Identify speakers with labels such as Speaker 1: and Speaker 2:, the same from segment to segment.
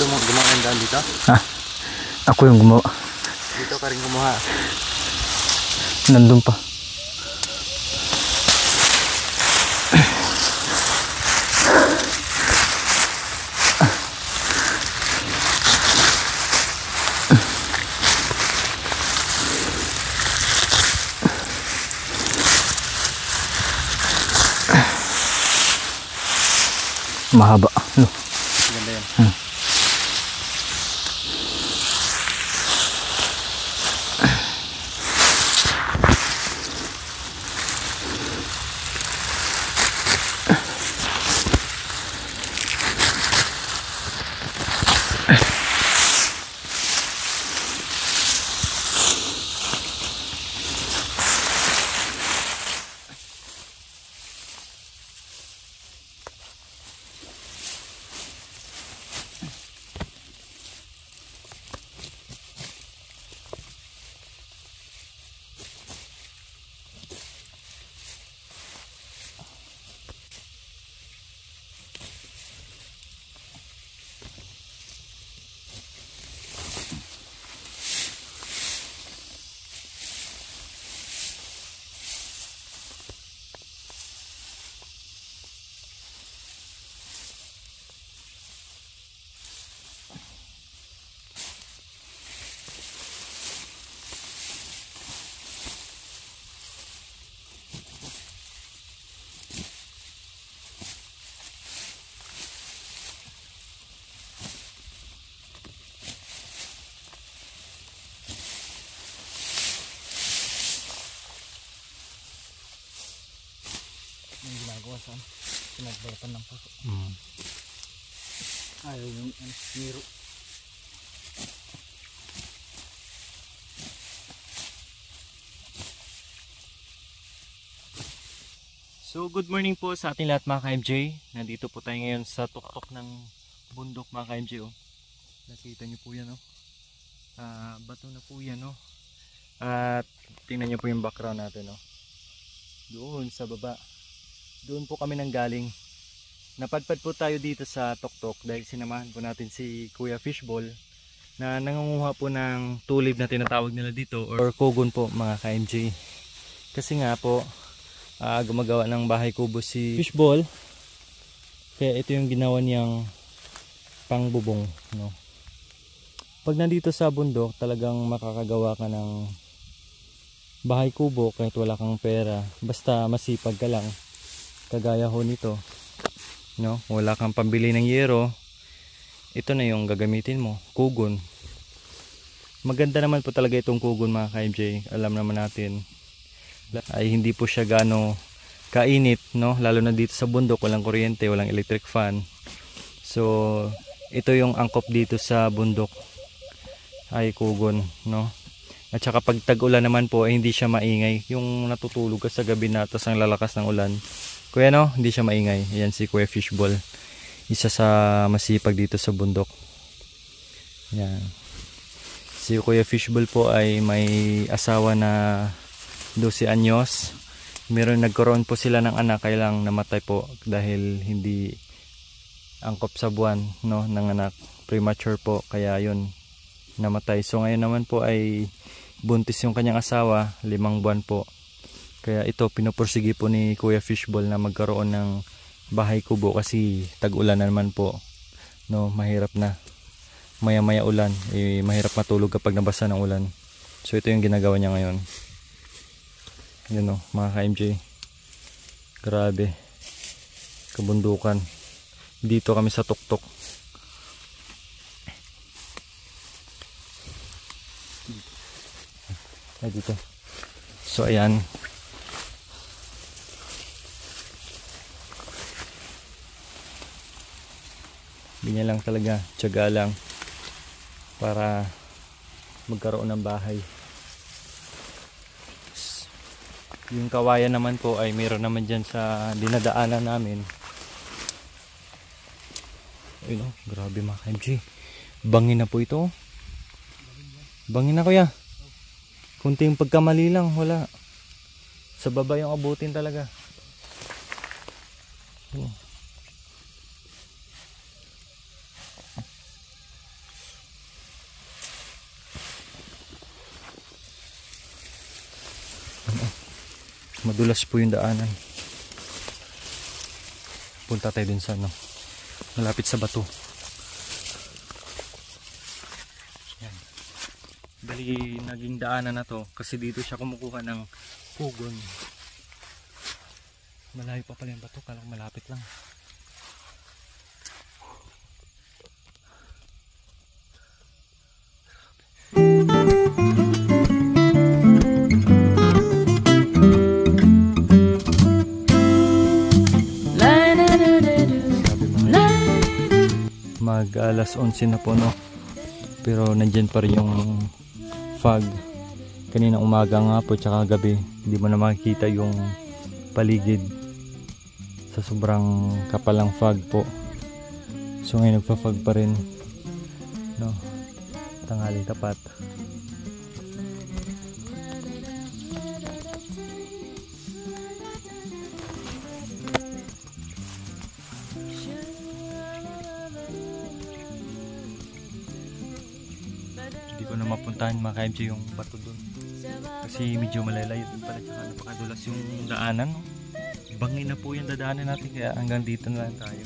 Speaker 1: gumawa ng daan dito?
Speaker 2: Ha? Ako yung gumawa.
Speaker 1: Dito ka rin gumawa.
Speaker 2: Nandun pa. Mahaba. Ano?
Speaker 1: Ganda yan.
Speaker 2: Yung ginagawa saan? Pinagbalatan ng puso. Ayaw yung niro.
Speaker 1: So good morning po sa ating lahat mga ka-MJ. Nandito po tayo ngayon sa tuktok ng bundok mga ka-MJ. Oh. Nakita nyo po yan. Oh. Bato na po yan. Oh. At tingnan nyo po yung background natin. Oh. Doon sa baba. Doon po kami nanggaling. Napadpad po tayo dito sa tuktok dahil sinamahan po natin si Kuya Fishball na nangunguha po ng tulib na tinatawag nila dito or kogon po mga ka-MJ. Kasi nga po gumagawa ng bahay kubo si Fishball, kaya ito yung ginawa niyang pangbubong, no? Pag nandito sa bundok talagang makakagawa ka ng bahay kubo kahit wala kang pera, basta masipag ka lang, kagaya ho nito, no? Wala kang pambili ng yero, ito na yung gagamitin mo, kugon. Maganda naman po talaga itong kugon mga ka-MJ. Alam naman natin ay hindi po siya gaano kainit, no? Lalo na dito sa bundok, walang kuryente, walang electric fan. So ito yung angkop dito sa bundok ay kugon, no? At saka pag tag-ulan naman po ay hindi siya maingay. Yung natutulog ka sa gabi na tapos ang lalakas ng ulan, kuya, no? Hindi siya maingay. Ayan si Kuya Fishball, isa sa masipag dito sa bundok. Yan. Si Kuya Fishball po ay may asawa na 12 anyos. Nagkaroon po sila ng anak, kaya lang namatay po dahil hindi angkop sa buwan, no, ng anak. Premature po, kaya yun, namatay. So ngayon naman po ay buntis yung kanyang asawa, 5 buwan po. Kaya ito, pinupursige po ni Kuya Fishball na magkaroon ng bahay kubo kasi tag-ulan na naman po, no, mahirap na. Maya-maya ulan, mahirap matulog kapag nabasa ng ulan. So ito yung ginagawa niya ngayon. Yun o, mga ka-MJ, grabe, kabundukan. Dito kami sa tuktok. Ay, dito. So ayan, ganyan lang talaga, tiyaga lang para magkaroon ng bahay. Yung kawayan naman po ay mayroon naman dyan sa dinadaanan namin. Ayun o, grabe mga ka-MJ, bangin na po ito. Bangin na kuya. Kunting pagkamali lang, wala. Sa baba yung abutin talaga. Madulas po yung daanan. Punta tayo dun sa ano, malapit sa bato. Yan. Bali naging daanan na to kasi dito siya kumukuha ng pugon. Malayo pa pala yung bato, kala ko malapit lang. Mag alas 11 na po, no, pero nandyan pa rin yung fog. Kanina umaga nga po tsaka gabi hindi mo na makikita yung paligid sa sobrang kapalang fog po. So ngayon nagpa-fog pa rin, no, tanghali tapat. Hindi ko na mapuntahan mga ka-MJ yung bato dun kasi medyo malalayo din pala, tsaka napakadulas yung daanan, no? Bangin na po yung dadaanan natin, kaya hanggang dito na lang tayo.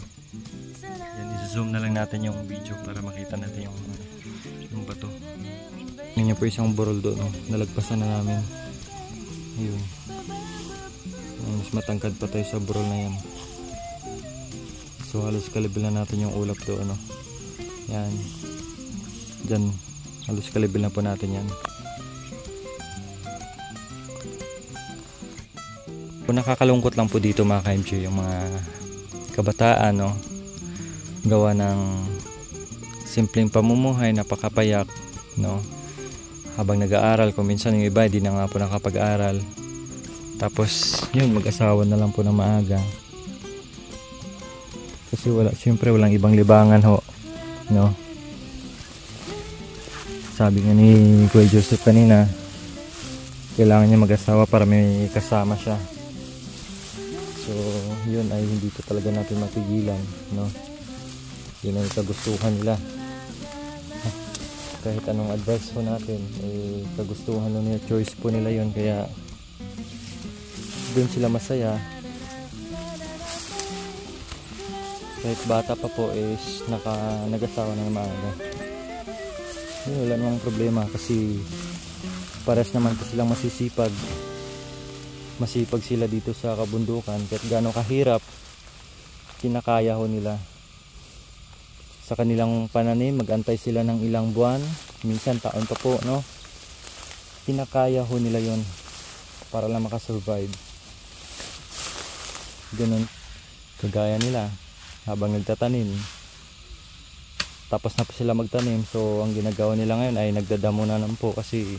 Speaker 1: Yan, i-zoom na lang natin yung video para makita natin yung bato. Yan po isang burol doon, no? Nalagpasan na namin. Ayun. Mas matangkad pa tayo sa burol na yan. So halos kalibil na natin yung ulap doon, no? Yan. Diyan, halos kalibil na po natin yan. Kung nakakalungkot lang po dito mga ka-MJ, yung mga kabataan, no, gawa ng simpleng pamumuhay, napakapayak, no, habang nag-aaral. Kung minsan yung iba hindi na nga po nakapag-aaral, tapos yun, mag-asawa na lang po ng maaga kasi syempre walang ibang libangan ho, no. Sabi nga ni Kuya Joseph kanina, kailangan niya mag-asawa para may kasama siya. So yun ay hindi ko talaga natin mapigilan, no. Yun ang kagustuhan nila. Kahit anong advice po natin, kagustuhan nila, choice po nila yun, kaya doon sila masaya. Kahit bata pa po is nag-asawa na maaga. Yun, wala namang problema kasi pares naman po silang masisipag. Masipag sila dito sa kabundukan, kahit gaano kahirap kinakaya ho nila. Sa kanilang pananim, mag-antay sila ng ilang buwan, minsan taon pa po, no. Kinakaya ho nila yon para lang makasurvive. Ganun kagaya nila habang nagtatanim. Tapos na po sila magtanim, so ang ginagawa nila ngayon ay nagdadamo na lang po kasi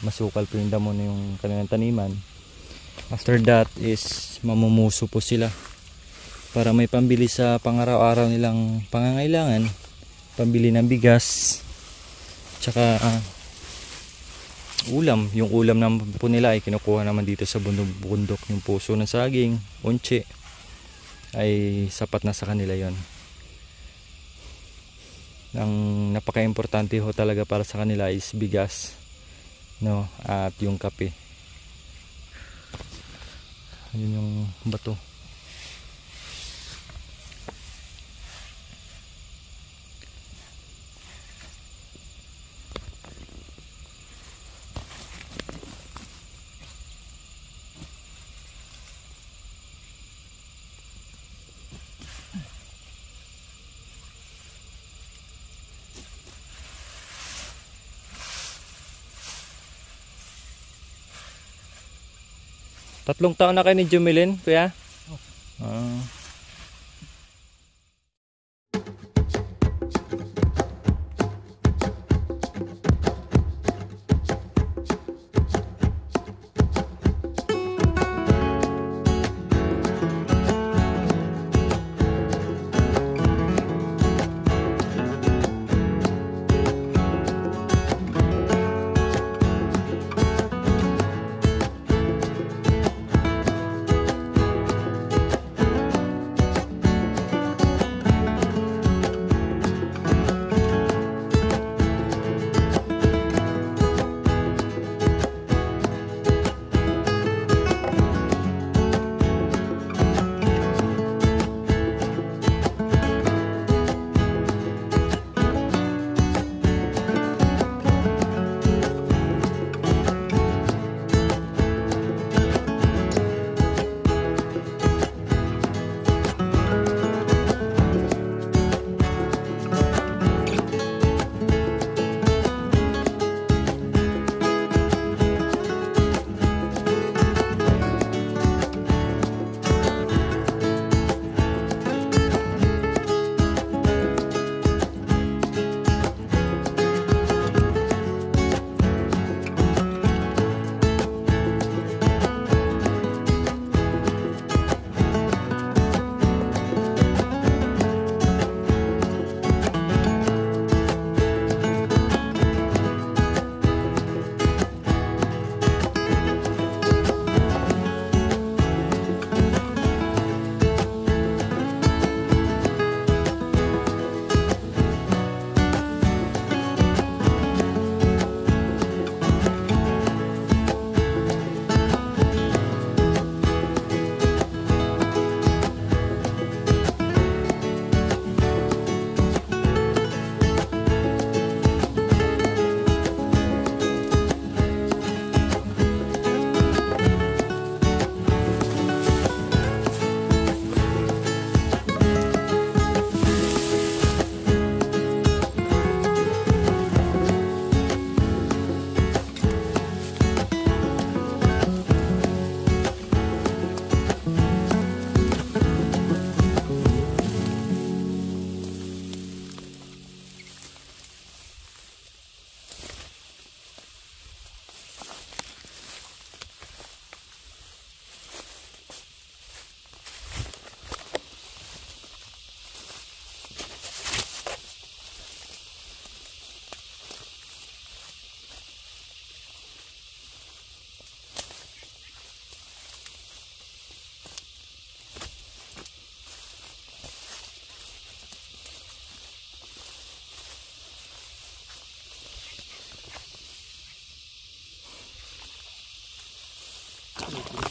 Speaker 1: masukal po yung damo na yung kanilang taniman. After that is mamumuso po sila para may pambili sa pangaraw-araw nilang pangangailangan, pambili ng bigas, tsaka ulam. Yung ulam naman po nila ay kinukuha naman dito sa bundok. Yung puso ng saging, unche, ay sapat na sa kanila yon. Ang napaka-importante ho talaga para sa kanila is bigas, no, at yung kape. Yun yung bato. Tatlong taon na kayo ni Jumilin, kuya?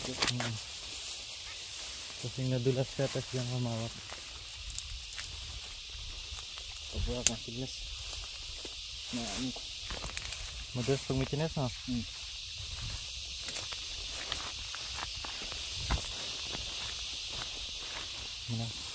Speaker 1: Kasi nadulas ka tapos diyan kamawak.
Speaker 2: Pagbuak na siglas. Na ano.
Speaker 1: Madulas pag may chines no? Mana?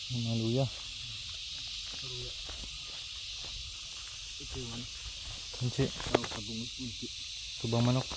Speaker 1: Mga luya.
Speaker 2: Ito yung
Speaker 1: Kunci.
Speaker 2: kabungit kunci.
Speaker 1: Tubang manok.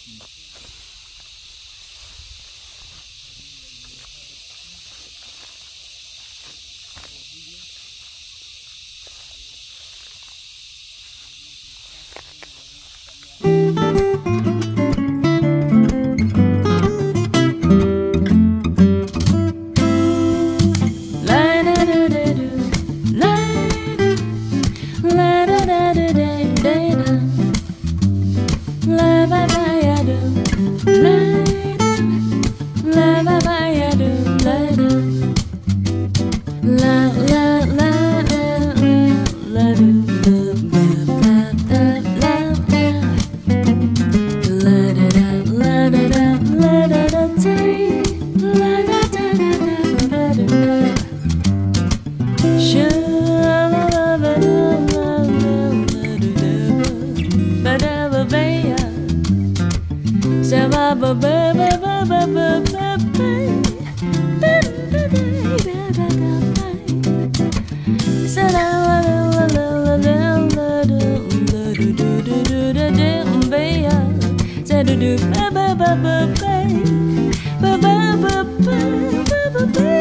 Speaker 3: Ba ba ba ba ba ba ba ba ba ba ba.